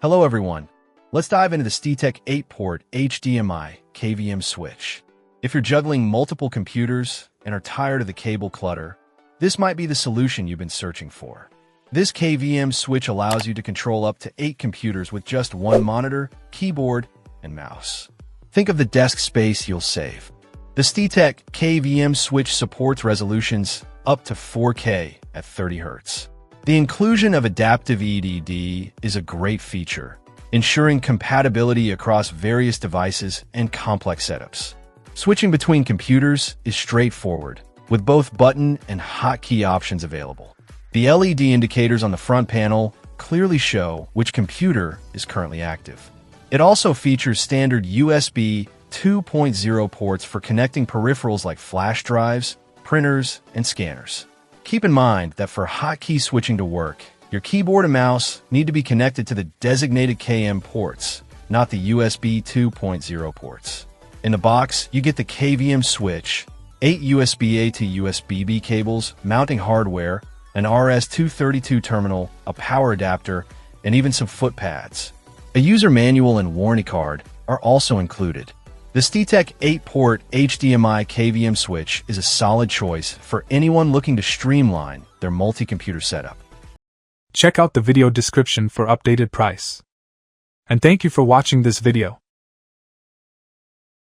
Hello everyone. Let's dive into the Steetek 8-port HDMI KVM switch. If you're juggling multiple computers and are tired of the cable clutter, this might be the solution you've been searching for. This KVM switch allows you to control up to 8 computers with just one monitor, keyboard, and mouse. Think of the desk space you'll save. The Steetek KVM switch supports resolutions up to 4K at 30 Hz. The inclusion of adaptive EDD is a great feature, ensuring compatibility across various devices and complex setups. Switching between computers is straightforward, with both button and hotkey options available. The LED indicators on the front panel clearly show which computer is currently active. It also features standard USB 2.0 ports for connecting peripherals like flash drives, printers, and scanners. Keep in mind that for hotkey switching to work, your keyboard and mouse need to be connected to the designated KM ports, not the USB 2.0 ports. In the box, you get the KVM switch, 8 USB-A to USB-B cables, mounting hardware, an RS-232 terminal, a power adapter, and even some foot pads. A user manual and warranty card are also included. The Steetek 8-port HDMI KVM switch is a solid choice for anyone looking to streamline their multi-computer setup. Check out the video description for updated price. And thank you for watching this video.